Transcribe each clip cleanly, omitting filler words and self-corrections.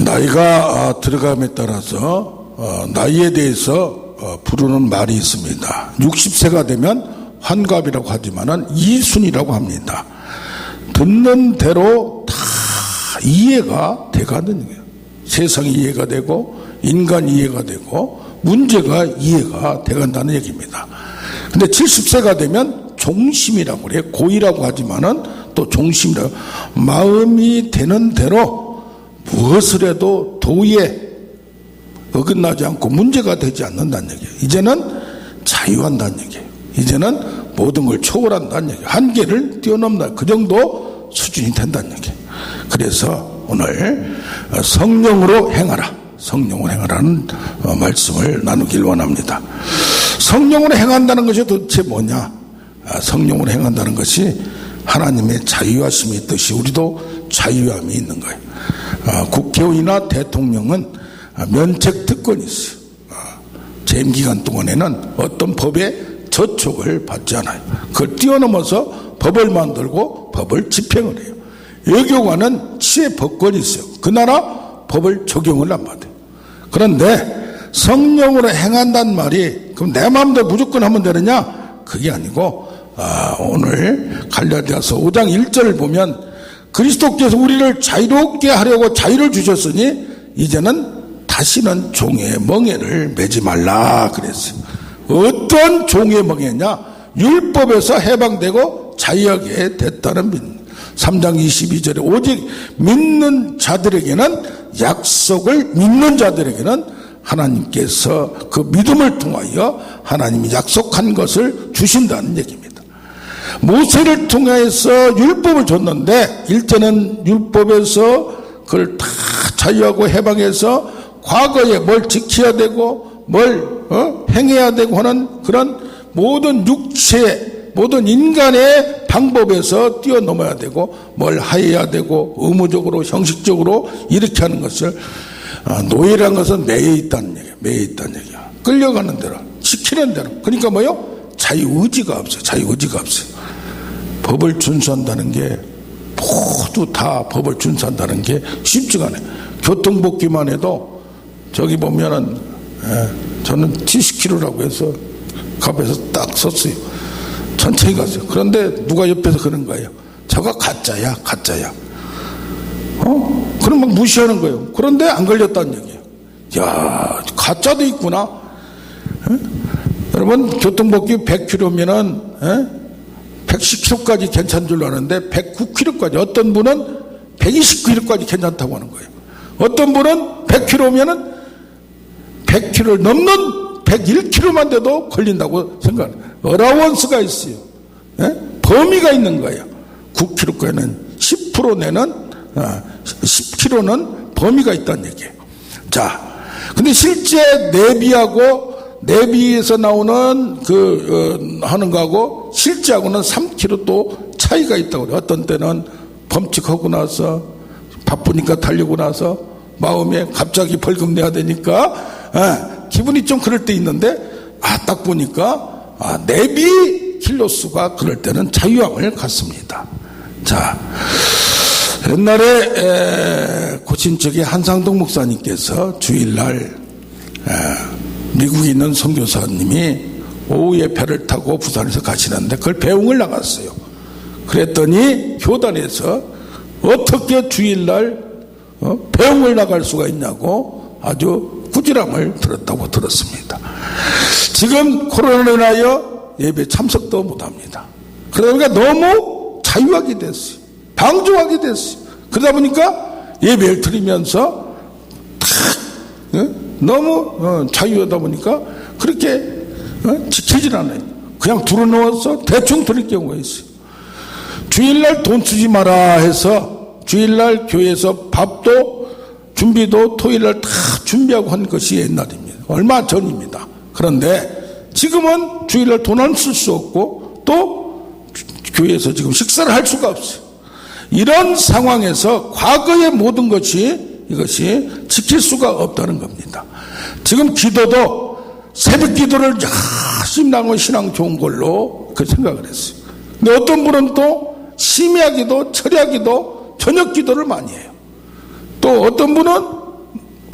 나이가 들어감에 따라서 나이에 대해서 부르는 말이 있습니다. 60세가 되면 환갑이라고 하지만은 이순이라고 합니다. 듣는 대로 다 이해가 돼가는 거예요. 세상이 이해가 되고 인간 이해가 되고 문제가 이해가 돼간다는 얘기입니다. 근데 70세가 되면 종심이라고 그래요. 고이라고 하지만은 또 종심이라고, 마음이 되는 대로 무엇을 해도 도에 어긋나지 않고 문제가 되지 않는다는 얘기예요. 이제는 자유한다는 얘기예요. 이제는 모든 걸 초월한다는 얘기예요. 한계를 뛰어넘는다, 그 정도 수준이 된다는 얘기예요. 그래서 오늘 성령으로 행하라, 성령으로 행하라는 말씀을 나누길 원합니다. 성령으로 행한다는 것이 도대체 뭐냐? 성령으로 행한다는 것이 하나님의 자유하심이 있듯이 우리도 자유함이 있는 거예요. 국회의원이나 대통령은 면책 특권이 있어요. 재임 기간 동안에는 어떤 법에 저촉을 받지 않아요. 그걸 뛰어넘어서 법을 만들고 법을 집행을 해요. 외교관은 치의 법권이 있어요. 그 나라 법을 적용을 안 받아요. 그런데 성령으로 행한다는 말이 그럼 내 마음대로 무조건 하면 되느냐? 그게 아니고 오늘 갈라디아서 5장 1절을 보면 그리스도께서 우리를 자유롭게 하려고 자유를 주셨으니 이제는 다시는 종의 멍에를 매지 말라 그랬어요. 어떤 종의 멍에냐? 율법에서 해방되고 자유하게 됐다는 믿음. 3장 22절에 오직 믿는 자들에게는, 약속을 믿는 자들에게는 하나님께서 그 믿음을 통하여 하나님이 약속한 것을 주신다는 얘기입니다. 모세를 통해서 율법을 줬는데 일제는 율법에서 그걸 다 자유하고 해방해서 과거에 뭘 지켜야 되고 뭘 행해야 되고 하는 그런 모든 육체, 모든 인간의 방법에서 뛰어넘어야 되고 뭘 하여야 되고 의무적으로 형식적으로 이렇게 하는 것을, 노예라는 것은 매여 있다는 얘기야. 매여 있다는 얘기야. 끌려가는 대로, 시키는 대로. 그러니까 뭐요? 자유의지가 없어요. 자유의지가 없어요. 법을 준수한다는 게, 모두 다 법을 준수한다는 게 쉽지가 않아요. 교통복귀만 해도 저기 보면은 저는 70km라고 해서 앞에서 딱 섰어요. 천천히 갔어요. 그런데 누가 옆에서 그런 거예요. 저거 가짜야, 가짜야. 그럼 막 무시하는 거예요. 그런데 안 걸렸다는 얘기예요. 야, 가짜도 있구나. 여러분, 교통복귀 100km면은 110km까지 괜찮은 줄 아는데 109km까지, 어떤 분은 129km까지 괜찮다고 하는 거예요. 어떤 분은 100km면은 100km를 넘는 101km만 돼도 걸린다고 생각해요. 어라원스가 있어요. 범위가 있는 거예요. 9km까지는 10% 내는 10km는 범위가 있다는 얘기예요. 자, 근데 실제 내비에서 나오는 하는 거하고 실제하고는 3km 또 차이가 있다고 그래요. 어떤 때는 범칙하고 나서 바쁘니까 달리고 나서 마음에 갑자기 벌금 내야 되니까 기분이 좀 그럴 때 있는데, 딱 보니까 내비 킬로수가 그럴 때는 자유함을 갖습니다. 자, 옛날에 고친척의 한상동 목사님께서 주일날 미국에 있는 선교사님이 오후에 배를 타고 부산에서 가시는데 그걸 배웅을 나갔어요. 그랬더니 교단에서 어떻게 주일날 배웅을 나갈 수가 있냐고 아주 꾸지람을 들었다고 들었습니다. 지금 코로나로 인하여 예배 참석도 못합니다. 그러다 보니까 너무 자유하게 됐어요. 방종하게 됐어요. 그러다 보니까 예배를 드리면서 너무 자유하다 보니까 그렇게 지키질 않아요. 그냥 들어놓아서 대충 드릴 경우가 있어요. 주일날 돈 쓰지 마라 해서 주일날 교회에서 밥도 준비도 토요일날 다 준비하고 한 것이 옛날입니다. 얼마 전입니다. 그런데 지금은 주일날 돈을 쓸 수 없고 또 교회에서 지금 식사를 할 수가 없어요. 이런 상황에서 과거의 모든 것이 이것이 지킬 수가 없다는 겁니다. 지금 기도도 새벽 기도를 열심히 나가면 신앙 좋은 걸로 그 생각을 했어요. 근데 어떤 분은 또 심야기도, 철야기도, 저녁 기도를 많이 해요. 또 어떤 분은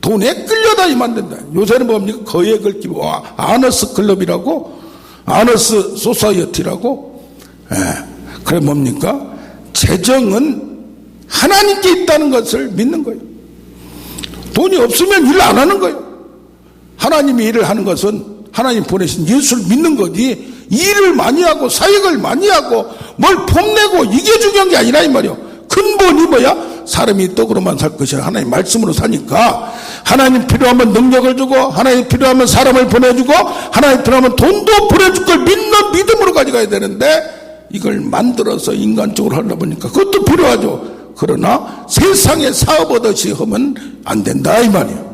돈에 끌려다니면 안 된다. 요새는 뭡니까? 거액을 끼고 아너스 클럽이라고, 아너스 소사이어티라고. 그래 뭡니까? 재정은 하나님께 있다는 것을 믿는 거예요. 돈이 없으면 일 안 하는 거예요. 하나님이 일을 하는 것은 하나님 보내신 예수를 믿는 거지, 일을 많이 하고 사역을 많이 하고 뭘 폼내고 이게 중요한 게 아니라 이 말이요. 근본이 뭐야? 사람이 떡으로만 살 것이 아니라 하나님 말씀으로 사니까, 하나님 필요하면 능력을 주고, 하나님 필요하면 사람을 보내주고, 하나님 필요하면 돈도 보내줄 걸 믿는 믿음으로 가져가야 되는데, 이걸 만들어서 인간적으로 하다 보니까 그것도 필요하죠. 그러나 세상에 사업하듯이 하면 안 된다 이 말이에요.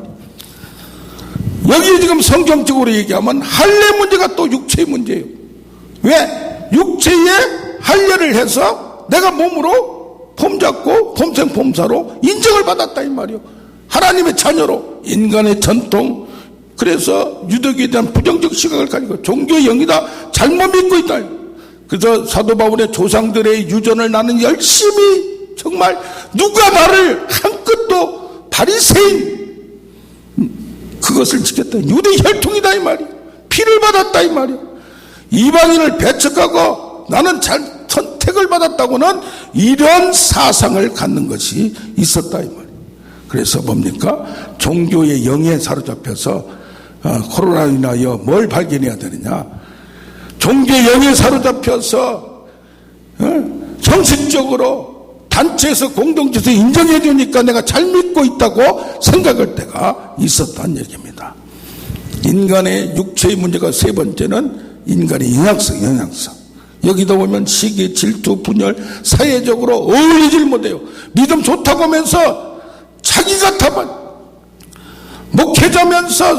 여기 지금 성경적으로 얘기하면 할례 문제가 또 육체의 문제예요. 왜? 육체에 할례를 해서 내가 몸으로 폼 잡고 폼생 폼사로 인정을 받았다 이 말이에요. 하나님의 자녀로, 인간의 전통. 그래서 유대교에 대한 부정적 시각을 가지고 종교의 영이다, 잘못 믿고 있다. 그래서 사도 바울의 조상들의 유전을 나는 열심히, 정말 누가 말을 한 끗도 바리새인 그것을 지켰다. 유대 혈통이다 이 말이에요. 피를 받았다 이 말이에요. 이방인을 배척하고 나는 잘 선택을 받았다고는 이런 사상을 갖는 것이 있었다 이 말이에요. 그래서 뭡니까? 종교의 영에 사로잡혀서 코로나로 인하여 뭘 발견해야 되느냐? 종교의 영에 사로잡혀서 정식적으로 단체에서 공동체에서 인정해 주니까 내가 잘 믿고 있다고 생각할 때가 있었다는 얘기입니다. 인간의 육체의 문제가 세 번째는 인간의 영향성. 여기도 보면 시기, 질투, 분열, 사회적으로 어울리질 못해요. 믿음 좋다고 하면서 자기 같아만 목회자면서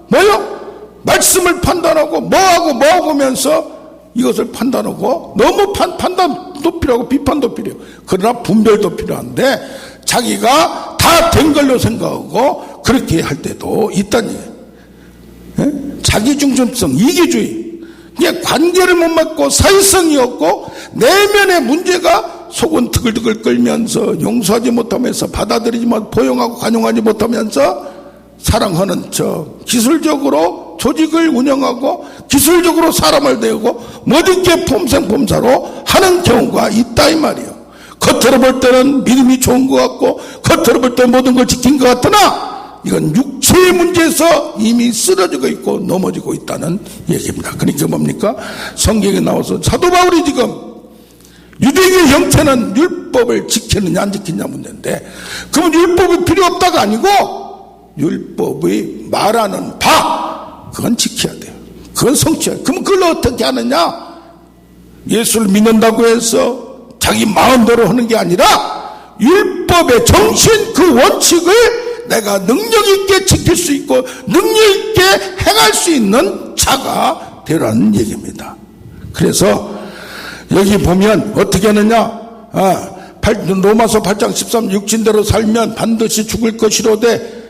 뭐요? 말씀을 판단하고 뭐하고 하면서 이것을 판단하고 너무 판단도 필요하고 비판도 필요해요. 그러나 분별도 필요한데 자기가 다 된 걸로 생각하고 그렇게 할 때도 있다니. 자기중심성, 이기주의. 이게 관계를 못 맺고 사회성이 없고 내면의 문제가 속은 트글트글 끓면서 용서하지 못하면서 받아들이지 못, 포용하고 관용하지 못하면서 사랑하는 척 기술적으로 조직을 운영하고 기술적으로 사람을 대우고 멋있게 폼생폼사로 하는 경우가 있다 이 말이에요. 겉으로 볼 때는 믿음이 좋은 것 같고 겉으로 볼 때 모든 걸 지킨 것 같으나 이건 육체의 문제에서 이미 쓰러지고 있고 넘어지고 있다는 얘기입니다. 그러니까 뭡니까? 성경에 나와서 사도 바울이 지금 유대인의 형체는 율법을 지켰느냐 안 지켰느냐 문제인데, 그러면 율법이 필요 없다가 아니고 율법의 말하는 바 그건 지켜야 돼요. 그건 성취해야 돼요. 그럼 그걸 어떻게 하느냐? 예수를 믿는다고 해서 자기 마음대로 하는 게 아니라 율법의 정신, 그 원칙을 내가 능력 있게 지킬 수 있고 능력 있게 행할 수 있는 자가 되라는 얘기입니다. 그래서 여기 보면 어떻게 하느냐? 로마서 8장 13 육신대로 살면 반드시 죽을 것이로되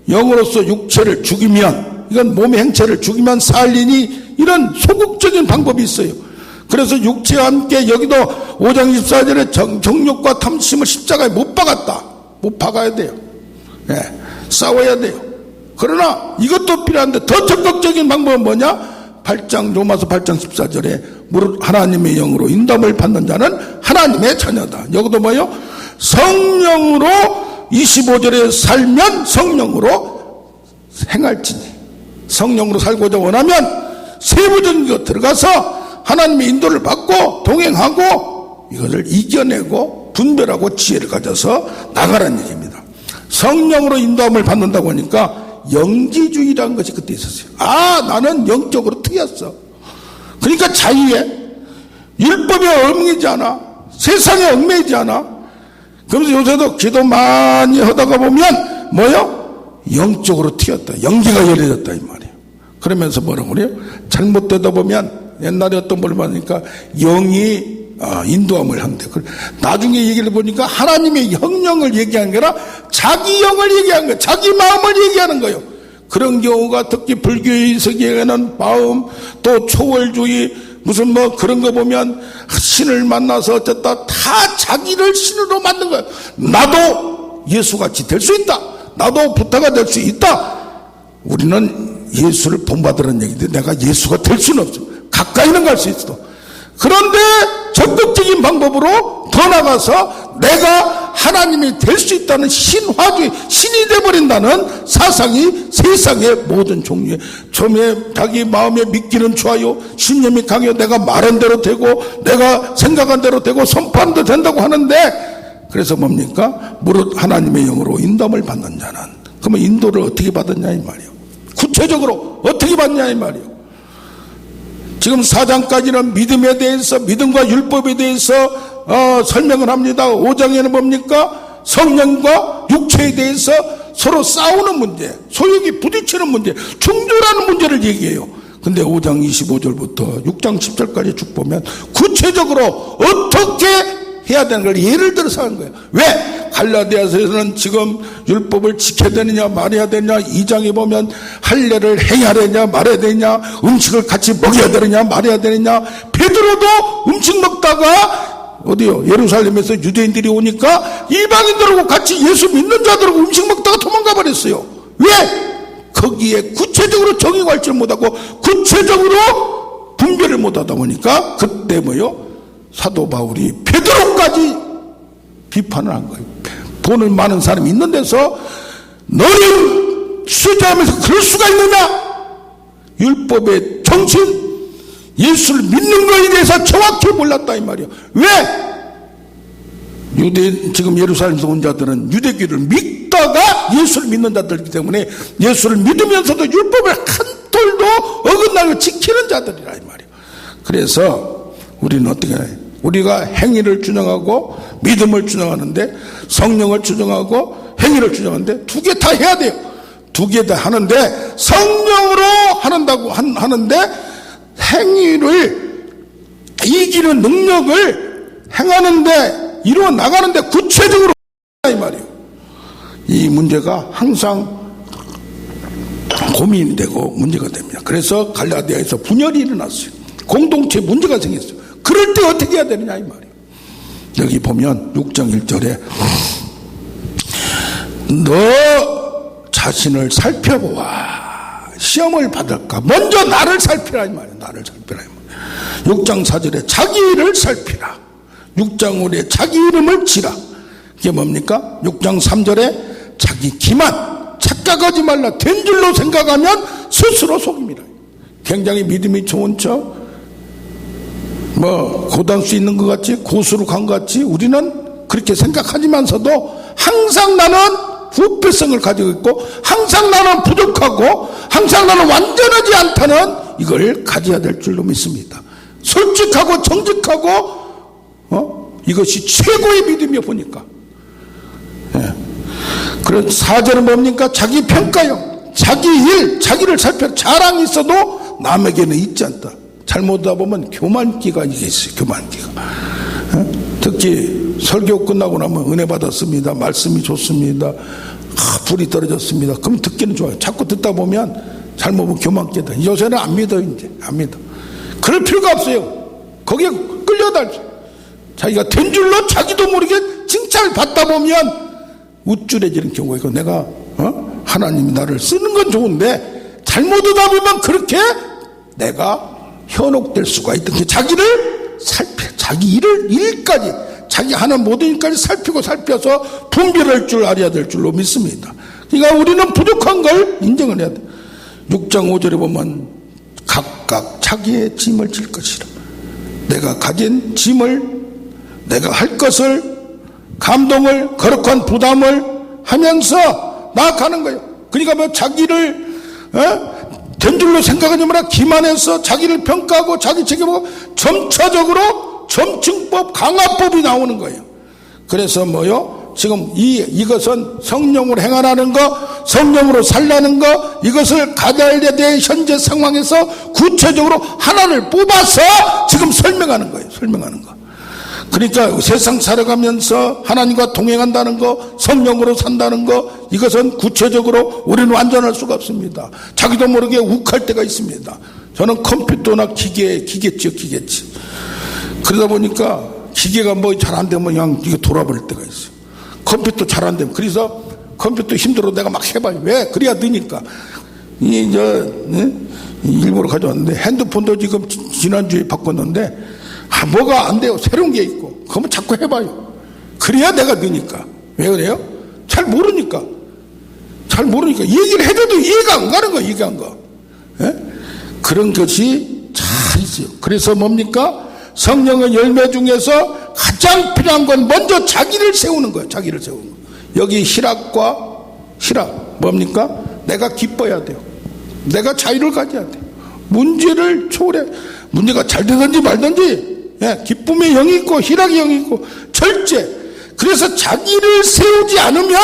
영으로서 육체를 죽이면, 이건 몸의 행체를 죽이면 살리니, 이런 소극적인 방법이 있어요. 그래서 육체와 함께 여기도 5장 24절에 정욕과 탐심을 십자가에 못 박았다. 못 박아야 돼요. 싸워야 돼요. 그러나 이것도 필요한데 더 적극적인 방법은 뭐냐? 로마서 8장 14절에 무릇 하나님의 영으로 인도함을 받는 자는 하나님의 자녀다. 여기도 뭐예요? 성령으로 25절에 살면 성령으로 행할지니, 성령으로 살고자 원하면 세부적인 것 들어가서 하나님의 인도를 받고 동행하고 이것을 이겨내고 분별하고 지혜를 가져서 나가라는 얘기입니다. 성령으로 인도함을 받는다고 하니까 영지주의라는 것이 그때 있었어요. 나는 영적으로 트였어. 그러니까 자유해. 율법에 얽매이지 않아. 세상에 얽매이지 않아. 그러면서 요새도 기도 많이 하다가 보면 뭐요? 영적으로 튀었다. 영지가 열려졌다 이 말이에요. 그러면서 뭐라고 그래요? 잘못되다 보면 옛날에 어떤 걸 보니까 영이 인도함을 한대. 나중에 얘기를 보니까 하나님의 형령을 얘기한 게 아니라 자기 영을 얘기한 거예요. 자기 마음을 얘기하는 거예요. 그런 경우가 특히 불교의 세계에는 마음, 또 초월주의, 무슨 그런 거 보면 신을 만나서 어쨌다 다 자기를 신으로 만든 거예요. 나도 예수같이 될 수 있다. 나도 부타가 될 수 있다. 우리는 예수를 본받으라는 얘기인데 내가 예수가 될 수는 없어. 가까이는 갈 수 있어. 그런데 적극적인 방법으로 더 나가서 내가 하나님이 될 수 있다는 신화주의, 신이 되어버린다는 사상이 세상의 모든 종류에 처음에 자기 마음에 믿기는 좋아요, 신념이 강해요, 내가 말한 대로 되고 내가 생각한 대로 되고 선포한 대로 된다고 하는데, 그래서 뭡니까? 무릇 하나님의 영으로 인도함을 받는 자는, 그러면 인도를 어떻게 받았냐 이 말이에요. 구체적으로 어떻게 받냐 이 말이에요. 지금 4장까지는 믿음에 대해서, 믿음과 율법에 대해서 설명을 합니다. 5장에는 뭡니까? 성령과 육체에 대해서 서로 싸우는 문제, 소욕이 부딪히는 문제, 충돌하는 문제를 얘기해요. 근데 5장 25절부터 6장 10절까지 쭉 보면 구체적으로 어떻게 해야 되는 걸 예를 들어서 하는 거예요. 왜? 갈라디아서에서는 지금 율법을 지켜야 되느냐 말해야 되느냐, 2장에 보면 할례를 행해야 되느냐 말해야 되느냐, 음식을 같이 먹여야 되느냐 말해야 되느냐. 베드로도 음식 먹다가 어디요? 예루살렘에서 유대인들이 오니까 이방인들하고 같이 예수 믿는 자들하고 음식 먹다가 도망가 버렸어요. 왜? 거기에 구체적으로 정의 관찰 못하고 구체적으로 분별을 못하다 보니까 그때 뭐요? 사도 바울이 베드로까지 비판을 한 거예요. 돈을 많은 사람이 있는 데서 너는 수자하면서 그럴 수가 있느냐? 율법의 정신, 예수를 믿는 것에 대해서 정확히 몰랐다 이 말이에요. 왜? 지금 예루살렘에서 온 자들은 유대교를 믿다가 예수를 믿는 자들이기 때문에 예수를 믿으면서도 율법을 한 톨도 어긋나게 지키는 자들이라 이 말이에요. 그래서 우리는 어떻게 해요? 우리가 행위를 주장하고 믿음을 주장하는데, 성령을 주장하고 행위를 주장하는데 두 개 다 해야 돼요. 두 개 다 하는데 성령으로 하는데 행위를 이기는 능력을 행하는데, 이루어 나가는데 구체적으로 이 말이에요. 이 문제가 항상 고민이 되고 문제가 됩니다. 그래서 갈라디아에서 분열이 일어났어요. 공동체 문제가 생겼어요. 그럴 때 어떻게 해야 되느냐 이 말이에요. 여기 보면 6장 1절에 너 자신을 살펴보아 시험을 받을까. 먼저 나를 살피라 이 말이에요. 나를 살피라 이 말이에요. 6장 4절에 자기 일을 살피라. 6장 5절에 자기 이름을 지라. 이게 뭡니까? 6장 3절에 자기 기만, 착각하지 말라. 된 줄로 생각하면 스스로 속입니다. 굉장히 믿음이 좋은 척 고단수 있는 것 같지, 고수로 간 것 같지, 우리는 그렇게 생각하지만서도 항상 나는 부패성을 가지고 있고, 항상 나는 부족하고, 항상 나는 완전하지 않다는 이걸 가져야 될 줄로 믿습니다. 솔직하고 정직하고 이것이 최고의 믿음이야 보니까. 예. 그런 4절은 뭡니까? 자기 평가요. 자기 일, 자기를 살펴. 자랑이 있어도 남에게는 있지 않다. 잘못하다 보면 교만기가 이게 있어요. 교만기가. 특히 설교 끝나고 나면 은혜 받았습니다, 말씀이 좋습니다, 불이 떨어졌습니다. 그럼 듣기는 좋아요. 자꾸 듣다 보면 잘못 보면 교만기다. 요새는 안 믿어요. 이제 안 믿어. 그럴 필요가 없어요. 거기에 끌려다녀. 자기가 된 줄로 자기도 모르게 칭찬을 받다 보면 우쭐해지는 경우가 있고, 내가 하나님이 나를 쓰는 건 좋은데 잘못하다 보면 그렇게 내가 현혹될 수가 있던, 자기를 살펴, 자기 일까지, 자기 하는 모든 일까지 살펴서 분별할 줄 알아야 될 줄로 믿습니다. 그러니까 우리는 부족한 걸 인정을 해야 돼. 6장 5절에 보면 각각 자기의 짐을 질 것이라. 내가 가진 짐을, 내가 할 것을, 감동을, 거룩한 부담을 하면서 나아가는 거예요. 그러니까 뭐 자기를 된 줄로 생각하지 마라. 기만해서 자기를 평가하고 자기 책임하고 점차적으로 점층법, 강화법이 나오는 거예요. 그래서 뭐요? 지금 이것은 성령으로 행하라는 거, 성령으로 살라는 거, 이것을 가져야 될 현재 상황에서 구체적으로 하나를 뽑아서 지금 설명하는 거예요. 설명하는 거. 그러니까 세상 살아가면서 하나님과 동행한다는 거, 성령으로 산다는 거, 이것은 구체적으로 우리는 완전할 수가 없습니다. 자기도 모르게 욱할 때가 있습니다. 저는 컴퓨터나 기계치. 그러다 보니까 기계가 뭐 잘 안 되면 그냥 이게 돌아버릴 때가 있어요. 컴퓨터 잘 안 되면. 그래서 컴퓨터 힘들어도 내가 막 해봐요. 왜? 그래야 되니까. 일부러 가져왔는데 핸드폰도 지금 지난주에 바꿨는데 뭐가 안 돼요. 새로운 게 있고. 그러면 자꾸 해봐요. 그래야 내가 되니까. 왜 그래요? 잘 모르니까. 얘기를 해줘도 이해가 안 가는 거야. 이해가 안 가. 예? 그런 것이 잘 있어요. 그래서 뭡니까? 성령의 열매 중에서 가장 필요한 건 먼저 자기를 세우는 거예요. 자기를 세우는 거. 여기 희락 뭡니까? 내가 기뻐야 돼요. 내가 자유를 가져야 돼요. 문제를 초월해. 문제가 잘 되든지 말든지 기쁨의 영이 있고 희락의 영이 있고 절제. 그래서 자기를 세우지 않으면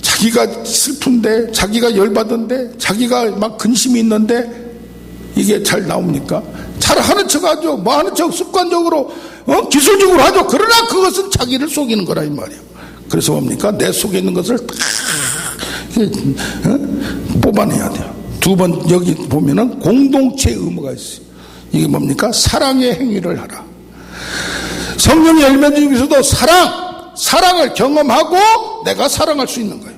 자기가 슬픈데, 자기가 열받은데, 자기가 막 근심이 있는데 이게 잘 나옵니까? 잘 하는 척 하죠. 뭐 하는 척 습관적으로 기술적으로 하죠. 그러나 그것은 자기를 속이는 거라 이 말이에요. 그래서 뭡니까? 내 속에 있는 것을 다 뽑아내야 돼요. 두 번 여기 보면은 공동체 의무가 있어요. 이게 뭡니까? 사랑의 행위를 하라. 성령의 열매 중에서도 사랑을 경험하고 내가 사랑할 수 있는 거예요.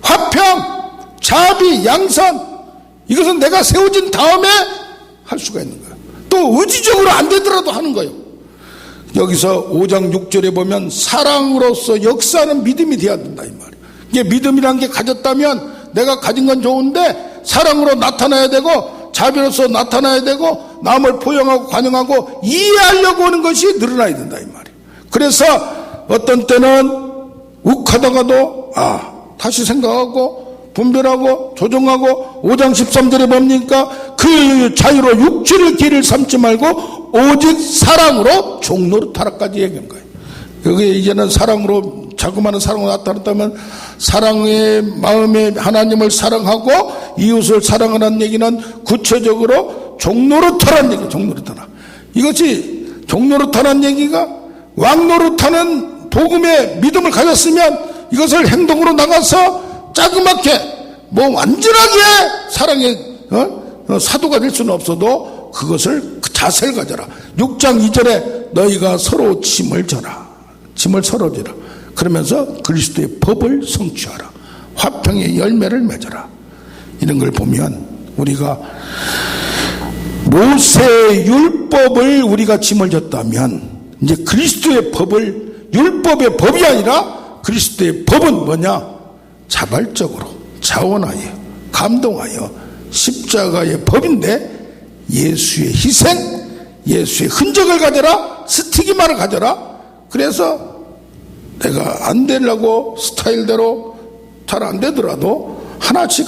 화평, 자비, 양선, 이것은 내가 세워진 다음에 할 수가 있는 거예요. 또 의지적으로 안 되더라도 하는 거예요. 여기서 5장 6절에 보면 사랑으로서 역사하는 믿음이 되어야 된다 이 말이에요. 이게 믿음이란 게 가졌다면 내가 가진 건 좋은데 사랑으로 나타나야 되고 자비로서 나타나야 되고 남을 포용하고 관용하고 이해하려고 하는 것이 늘어나야 된다 이 말이에요. 그래서 어떤 때는 욱하다가도 다시 생각하고 분별하고 조정하고 5장 13절에 뭡니까? 그 자유로 육체를 길을 삼지 말고 오직 사랑으로 종노릇하라까지 얘기한 거예요. 여기 이제는 사랑으로 자그마한 사랑으로 나타났다면 사랑의 마음에 하나님을 사랑하고 이웃을 사랑하라는 얘기는 구체적으로 종노릇하라는 얘기예요. 종노릇하라. 이것이 종노릇하라는 얘기가 왕노릇하는 복음의 믿음을 가졌으면 이것을 행동으로 나가서 자그맣게 완전하게 사랑의 사도가 될 수는 없어도 그것을 자세를 가져라. 6장 2절에 너희가 서로 짐을 져라. 짐을 서로 지라. 그러면서 그리스도의 법을 성취하라. 화평의 열매를 맺어라. 이런 걸 보면 우리가 모세의 율법을 우리가 짐을 졌다면 이제 그리스도의 법을, 율법의 법이 아니라 그리스도의 법은 뭐냐? 자발적으로 자원하여 감동하여 십자가의 법인데 예수의 희생, 예수의 흔적을 가져라. 스티기마를 가져라. 그래서 내가 안 되려고 스타일대로 잘 안 되더라도 하나씩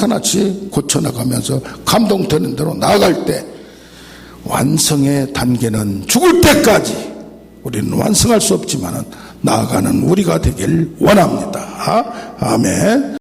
고쳐나가면서 감동되는 대로 나아갈 때 완성의 단계는 죽을 때까지 우리는 완성할 수 없지만 나아가는 우리가 되길 원합니다. 아멘.